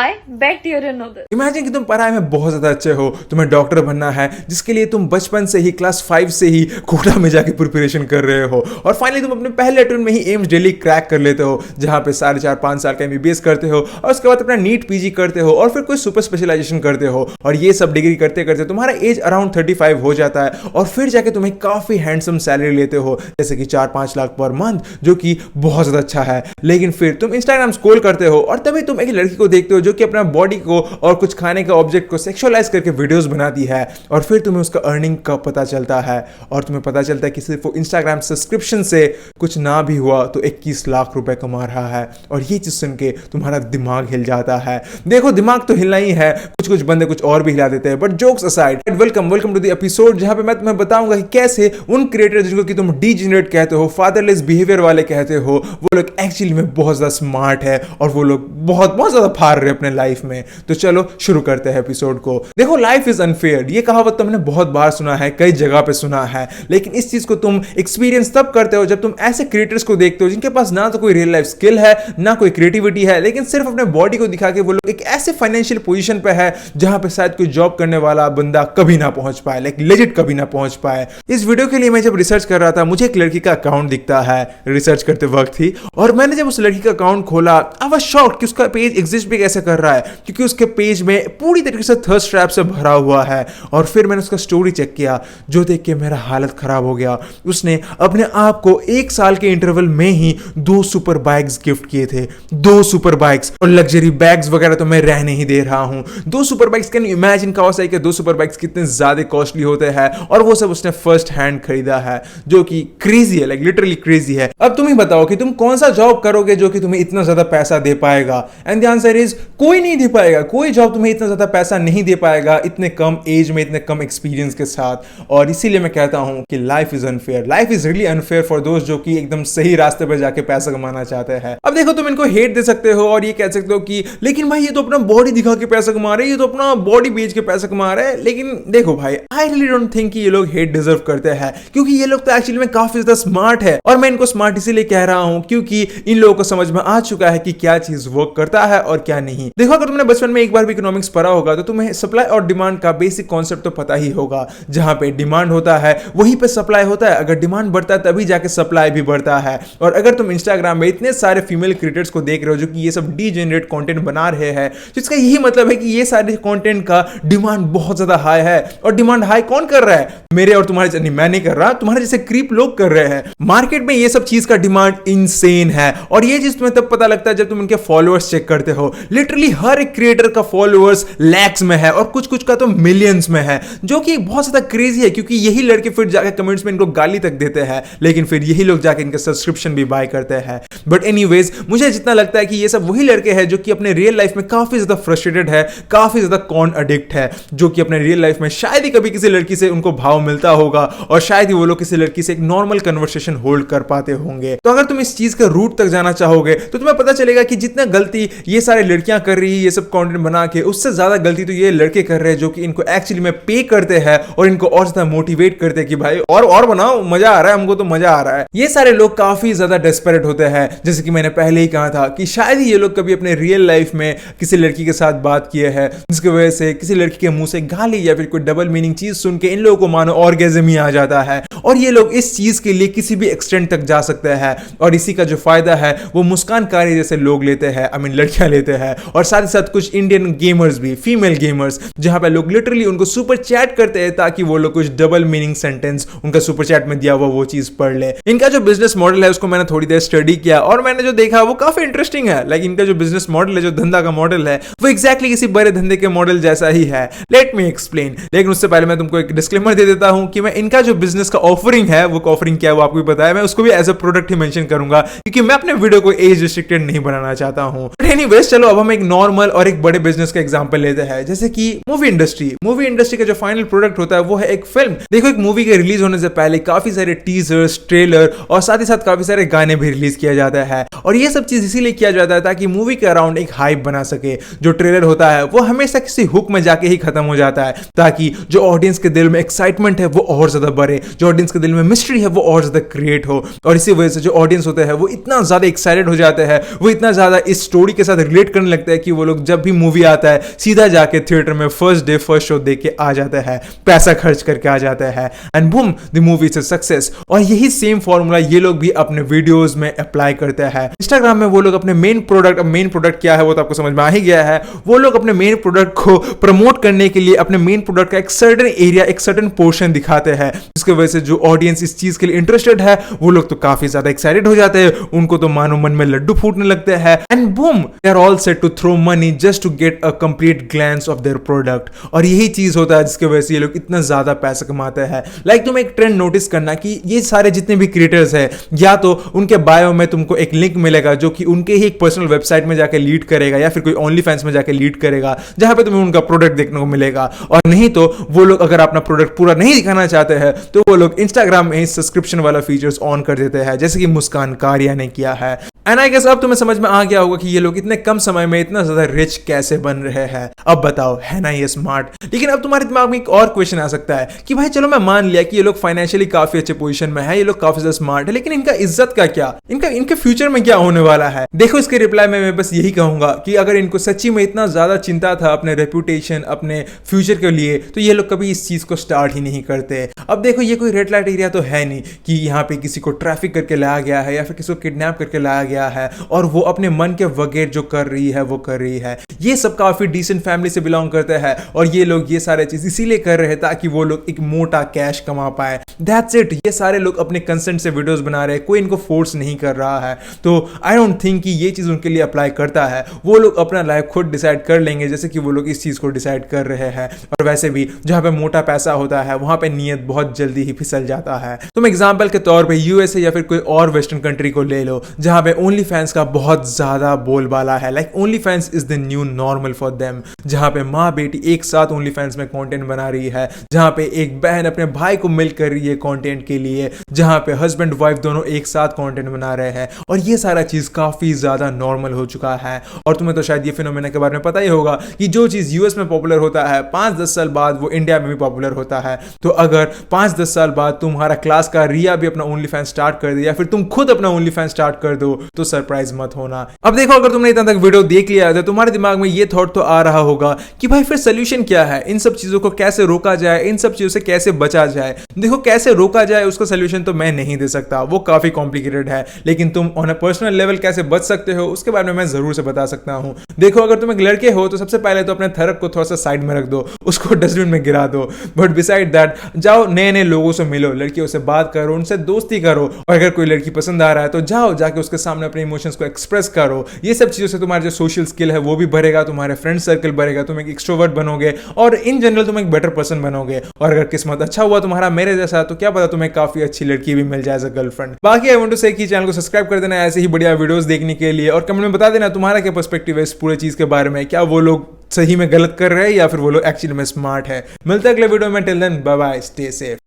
I bet you didn't know this. Imagine कि तुम पढ़ाई में बहुत ज्यादा अच्छे हो, तुम्हें डॉक्टर बनना है, जिसके लिए तुम बचपन से ही क्लास 5 से ही कोटा में जाके प्रिपरेशन कर रहे हो और फाइनली तुम अपने पहले अटेम्प्ट में ही एम्स दिल्ली क्रैक कर लेते हो, जहां पे 4.5 साल का एमबीबीएस करते हो और उसके बाद अपना नीट पीजी करते हो और फिर कोई सुपर स्पेशलाइजेशन करते हो और ये सब डिग्री करते करते तुम्हारा एज अराउंड 35 हो जाता है और फिर जाके तुम्हें काफी हैंडसम सैलरी लेते हो, जैसे कि 4-5 लाख पर मंथ, जो कि बहुत ज्यादा अच्छा है। लेकिन फिर तुम इंस्टाग्राम स्क्रॉल करते हो और तभी तुम एक लड़की को देखते हो जो कि अपना बॉडी को और कुछ खाने का ऑब्जेक्ट को सेक्सुअलाइज करके वीडियोस बनाती है और फिर तुम्हें उसका अर्निंग का पता चलता है और तुम्हें पता चलता है कि सिर्फ वो इंस्टाग्राम सब्सक्रिप्शन से कुछ ना भी हुआ तो 21 लाख रुपए कमा रहा है और ये चीज सुन के तुम्हारा दिमाग हिल जाता है। देखो, दिमाग तो हिलना ही है, कुछ कुछ बंदे कुछ और भी हिला देते हैं, but jokes aside, welcome to the episode जहां पे मैं तुम्हें बताऊंगा कि कैसे उन क्रिएटर्स जिनको कि तुम डीजेनरेट कहते हो, फादरलेस बिहेवियर वाले कहते हो, वो लोग एक्चुअली में बहुत ज्यादा स्मार्ट है और वो लोग बहुत बहुत ज्यादा फार रहे अपने लाइफ में। तो चलो शुरू करते हैं एपिसोड को। देखो, लाइफ इज अनफेयर, ये कहावत तुमने बहुत बार सुना है, कई जगह पे सुना है, लेकिन इस चीज को तुम एक्सपीरियंस तब करते हो जब तुम ऐसे क्रिएटर्स को देखते हो जिनके पास ना तो कोई रियल लाइफ स्किल है, ना कोई क्रिएटिविटी है, लेकिन सिर्फ अपने बॉडी को दिखा के वो लोग एक ऐसे फाइनेंशियल पोजीशन पे है जहां पे शायद कोई जॉब करने वाला बंदा कभी ना पहुंच पाए, लाइक लेजिट कभी ना पहुंच पाए। इस वीडियो के लिए मैं जब रिसर्च कर रहा था, मुझे एक लड़की का अकाउंट दिखता है रिसर्च करते वक्त ही, और मैंने जब उस लड़की का अकाउंट खोला, आई वाज शॉक्ड कि उसका पेज एग्जिस्ट भी कैसे कर रहा है, क्योंकि उसके पेज में पूरी तरीके से थर्स्ट ट्रैप से भरा हुआ है। और फिर मैंने उसका स्टोरी चेक किया, जो देख के मेरा हालत खराब हो गया। उसने अपने आप को 1 साल के इंटरवल में ही 2 सुपर बाइक्स गिफ्ट किए थे, 2 सुपर बाइक्स, और लग्जरी बैग्स वगैरह तो मैं रहने ही दे रहा हूं। 2 super bikes, can you imagine Kawasaki के 2 सुपर बाइक्स कितने ज्यादा कॉस्टली होते हैं, और वो सब उसने फर्स्ट हैंड खरीदा है, जो कि क्रेजी है, लाइक लिटरली क्रेजी है। अब तुम ही बताओ कि तुम कौन सा जॉब करोगे जो कि तुम्हें इतना ज्यादा पैसा दे पाएगा, एंड द आंसर इज कोई नहीं दे पाएगा। कोई जॉब तुम्हें इतना ज्यादा पैसा नहीं दे पाएगा इतने कम एज में, इतने कम एक्सपीरियंस के साथ। और इसीलिए मैं कहता हूं कि life is unfair, life is really unfair for दोस्त जो कि एकदम सही रास्ते पर जाके पैसा कमाना चाहते हैं। अब देखो, तुम इनको हेट दे सकते हो और ये कह सकते हो कि लेकिन भाई ये तो अपना बॉडी दिखा के पैसा कमा रहे हैं, ये तो अपना बॉडी बेच के पैसा कमा रहे हैं। लेकिन देखो भाई, आई रियली डोंट थिंक कि ये लोग हेट डिजर्व करते हैं, क्योंकि ये लोग तो एक्चुअली में काफी ज्यादा स्मार्ट है। और मैं इनको स्मार्ट इसीलिए कह रहा हूं क्योंकि इन लोगों को समझ में आ चुका है कि क्या चीज वर्क करता है और क्या नहीं। देखो, अगर तुमने बचपन में एक बार भी इकोनॉमिक्स पढ़ा होगा तो तुम्हें सप्लाई और डिमांड का बेसिक कॉन्सेप्ट तो पता ही होगा। जहां पे डिमांड होता है वहीं पे सप्लाई होता है, अगर डिमांड बढ़ता है तभी जाके सप्लाई भी बढ़ता है। और अगर तुम इंस्टाग्राम में इतने सारे फीमेल क्रिएटर्स को देख रहे हो जो कि ये सब डीजेनरेट कंटेंट बना रहे हैं, तो इसका यही मतलब है कि ये सारे कंटेंट का डिमांड बहुत ज्यादा हाई है। और डिमांड हाई कौन कर रहा है? मेरे और तुम्हारे, नहीं मैं नहीं कर रहा, तुम्हारे जैसे क्रीप लोग कर रहे हैं। मार्केट में ये सब चीज का डिमांड इनसेन है, और ये चीज तुम्हें तब पता लगता है जब तुम इनके फॉलोअर्स चेक करते हो। लिटरली हर एक क्रिएटर का फॉलोअर्स लैक्स में है और कुछ कुछ का तो मिलियंस में है, जो कि बहुत ज्यादा क्रेजी है, क्योंकि यही लड़के फिर जाके कमेंट्स में इनको गाली तक देते हैं, लेकिन फिर यही लोग जाके इनका सब्सक्रिप्शन भी बाय करते हैं। बट एनीवेज, मुझे जितना लगता है कि ये सब वही लड़के हैं जो कि अपने रियल लाइफ में काफी ज्यादा फ्रस्ट्रेटेड है, काफी ज्यादा कॉन एडिक्ट है, जो कि अपने रियल लाइफ में शायद ही कभी किसी लड़की से उनको भाव मिलता होगा और शायद ही वो लोग किसी लड़की से एक नॉर्मल कन्वर्सेशन होल्ड कर पाते होंगे। तो अगर तुम इस चीज के रूट तक जाना चाहोगे तो तुम्हें पता चलेगा कि जितना गलती ये सारी लड़कियां कर रही है ये सब कंटेंट बना के, उससे ज्यादा गलती तो ये लड़के कर रहे हैं जो कि इनको एक्चुअली में पे करते हैं और इनको और ज्यादा मोटिवेट करते हैं कि भाई और बनाओ, मजा आ रहा है, हमको तो मजा आ रहा है। ये सारे लोग काफी ज्यादा डेस्परेट होते हैं, जैसे कि मैंने पहले ही कहा था कि शायद ही ये लोग कभी अपने रियल लाइफ में किसी लड़की के साथ बात किए हैं, जिसकी वजह से किसी लड़की के मुंह से गाली या फिर कोई डबल मीनिंग चीज सुन के इन लोगों को मानो ऑर्गेज़म ही आ जाता है, और ये लोग इस चीज के लिए किसी भी एक्सटेंट तक जा सकते हैं। और इसी का जो फायदा है वो मुस्कानकारी जैसे लोग लेते हैं, आई मीन लड़कियां लेते हैं, और साथ ही साथ कुछ इंडियन गेमर्स भी, फीमेल गेमर्स, जहां पे लोग लिटरली उनको सुपर चैट करते हैं ताकि वो लोग कुछ डबल मीनिंग सेंटेंस उनका सुपर चैट में दिया हुआ वो चीज पढ़ ले। इनका जो बिजनेस मॉडल है उसको मैंने थोड़ी देर स्टडी किया और मैंने जो देखा वो काफी इंटरेस्टिंग है। लाइक इनका जो बिजनेस मॉडल है, जो धंधा का मॉडल है, वो एक्जैक्टली किसी बड़े धंधे के मॉडल जैसा ही है। Let me explain. लेकिन उससे पहले मैं तुमको एक डिस्क्लेमर दे देता हूं कि मैं इनका जो बिजनेस का ऑफरिंग है, वो ऑफरिंग क्या है वो आपको भी पता है, मैं उसको भी एज अ प्रोडक्ट ही मेंशन करूंगा, क्योंकि मैं अपने वीडियो को एज रिस्ट्रिक्टेड नहीं बनाना चाहता हूं। एनीवेज, चलो अब हम एक नॉर्मल और एक बड़े बिजनेस का एग्जांपल लेते हैं, जैसे कि मूवी इंडस्ट्री। मूवी इंडस्ट्री का जो फाइनल प्रोडक्ट होता है वो है एक फिल्म। देखो, एक मूवी के रिलीज होने से पहले काफी सारे टीजर्स, ट्रेलर और साथ ही साथ काफी सारे गाने भी रिलीज किया जाता है, और ये सब चीज इसीलिए किया जाता है ताकि मूवी के अराउंड एक हाइप बना सके। जो ट्रेलर होता है वो हमेशा किसी हुक में जाके ही खत्म हो जाता है, ताकि जो ऑडियंस के दिल में एक्साइटमेंट है वो और ज्यादा बढ़े, जो ऑडियंस के दिल में मिस्ट्री है वो और ज्यादा क्रिएट हो। और इसी वजह से जो ऑडियंस होते हैं वो इतना ज्यादा एक्साइटेड हो जाते हैं, वो इतना ज्यादा इस स्टोरी के साथ रिलेट करने लगते कहते हैं कि वो लोग जब भी मूवी आता है सीधा जाके थिएटर में फर्स्ट डे फर्स्ट शो देख के आ जाता है, पैसा खर्च करके आ जाता है, and boom the movie is a success. और यही सेम फॉर्मूला ये लोग भी अपने वीडियोस में अप्लाई करते हैं। इंस्टाग्राम में वो लोग अपने मेन प्रोडक्ट क्या है वो तो आपको समझ में आ ही गया है। वो लोग अपने मेन प्रोडक्ट को प्रमोट करने के लिए अपने मेन प्रोडक्ट का एक सर्टेन एरिया, एक सर्टेन पोर्शन दिखाते हैं, जिसकी वजह से जो ऑडियंस इस चीज के लिए इंटरेस्टेड है वो लोग तो काफी ज्यादा एक्साइटेड हो जाते हैं, उनको तो मानो मन में लड्डू फूटने लगते हैं, and boom they are all set to throw money just to get a complete glance of their product. और यही चीज होता है जिसकी वजह से ये लोग इतना ज्यादा पैसा कमाते हैं। लाइक तुम एक ट्रेंड नोटिस करना कि ये सारे जितने भी क्रिएटर्स हैं, या तो उनके बायो में तुमको एक लिंक मिलेगा जो कि उनके ही एक पर्सनल वेबसाइट में जाके लीड करेगा, या फिर कोई ओनली फैंस में जाके लीड करेगा जहां पे तुम्हें उनका प्रोडक्ट देखने को मिलेगा। और नहीं तो वो लोग अगर अपना प्रोडक्ट पूरा नहीं दिखाना चाहते हैं तो वो लोग इंस्टाग्राम में ही सब्सक्रिप्शन वाला फीचर्स ऑन कर देते हैं, जैसे कि मुस्कान कारिया ने किया है। एंड आई गेस अब तुम्हें समझ में आ गया होगा कि ये लोग इतने कम समय में इतना ज्यादा रिच कैसे बन रहे हैं। अब बताओ, है ना ये स्मार्ट? लेकिन अब तुम्हारे दिमाग में एक और क्वेश्चन आ सकता है कि भाई चलो मैं मान लिया कि ये लोग फाइनेंशियली काफी अच्छे पोजीशन में है, ये लोग काफी ज्यादा स्मार्ट है, लेकिन इनका इज्जत का क्या, इनके फ्यूचर में क्या होने वाला है? देखो इसके रिप्लाई में मैं बस यही कहूंगा कि अगर इनको सच्ची में इतना ज्यादा चिंता था अपने रेपुटेशन, अपने फ्यूचर के लिए, तो ये लोग कभी इस चीज को स्टार्ट ही नहीं करते। अब देखो ये कोई रेड लाइट एरिया तो है नहीं कि यहाँ पे किसी को ट्रैफिक करके लाया गया है या फिर किसी को किडनैप करके लाया गया है और वो अपने मन के वगैर जो कर रही है वो कर रही है। ये सब काफी डिसेंट फैमिली से बिलोंग करते हैं और ये लोग ये सारे चीज इसीलिए कर रहे हैं ताकि वो लोग एक मोटा कैश कमा पाए। That's it. ये सारे लोग अपने कंसेंट से वीडियोस बना रहे हैं, कोई इनको फोर्स नहीं कर रहा है। तो आई डोंट थिंक कि ये चीज उनके लिए अप्लाई करता है। वो लोग अपना लाइफ खुद डिसाइड कर लेंगे, जैसे कि वो लोग इस चीज को डिसाइड कर रहे हैं। और वैसे भी जहां पे मोटा पैसा होता है वहां पे नियत बहुत जल्दी ही फिसल जाता है। तुम एग्जाम्पल के तौर पर यूएसए या फिर कोई और वेस्टर्न कंट्री को ले लो जहां पे ओनली फैंस का बहुत ज्यादा बोलबाला है। Like only fans is the new normal for them. जहां पे माँ बेटी एक साथ ओनली फैंस में कंटेंट बना रही है, जहां पे एक बहन अपने भाई को मिल कर रही है कंटेंट के लिए, जहां पे हस्बैंड वाइफ दोनों एक साथ कंटेंट बना रहे हैं। और ये सारा चीज काफी ज्यादा नॉर्मल हो चुका है। और तुम्हें तो शायद ये फिनोमेना के बारे में पता ही होगा कि जो चीज यूएस में पॉपुलर होता है 5-10 साल बाद वो इंडिया में भी पॉपुलर होता है। तो अगर 5-10 साल बाद तुम्हारा क्लास का रिया भी अपना ओनली फैंस स्टार्ट कर दे या फिर तुम खुद अपना ओनली फैंस स्टार्ट कर दो तो सरप्राइज मत होना। अब देखो, अगर तुमने इतना तक वीडियो देख लिया है तो तुम्हारे दिमाग में ये थॉट तो आ रहा होगा कि भाई फिर सोल्यूशन क्या है, इन सब चीजों को कैसे रोका जाए, इन सब चीजों से कैसे बचा जाए। देखो, कैसे रोका जाए उसका सोल्यूशन तो मैं नहीं दे सकता, वो काफी कॉम्प्लिकेटेड है। लेकिन तुम ऑन अ पर्सनल लेवल कैसे बच सकते हो उसके बारे में मैं जरूर से बता सकता हूं। देखो, अगर तुम एक लड़के हो तो सबसे पहले तो अपने थरक को थोड़ा सा साइड में रख दो, उसको डस्टबिन में गिरा दो। बट बिसाइड दैट जाओ नए नए लोगों से मिलो, लड़कियों से बात करो, उनसे दोस्ती करो। और अगर कोई लड़की पसंद आ रहा है तो जाओ जाके उसके सामने अपने इमोशंस को एक्सप्रेस करो। ये सब चीजों से तुम्हारा जो सोशल स्किल है वो भी बढ़ेगा, तुम्हारे फ्रेंड सर्कल बढ़ेगा, तुम एक एक्सट्रोवर्ट बनोगे और इन जनरल तुम एक बेटर पर्सन बनोगे। और अगर किस्मत अच्छा हुआ तुम्हारा मेरे जैसा तो क्या पता तुम्हें काफी अच्छी लड़की भी मिल जाए एज अ गर्लफ्रेंड। बाकी आई वांट टू से कि चैनल को सब्सक्राइब कर देना ऐसे ही बढ़िया वीडियोस देखने के लिए, और कमेंट में बता देना तुम्हारा क्या पर्सपेक्टिव है इस पूरे चीज के बारे में। क्या वो लोग सही में गलत कर रहे हैं या फिर वो लोग एक्चुअली में स्मार्ट है। मिलते हैं अगले वीडियो में। Till then bye bye, stay safe.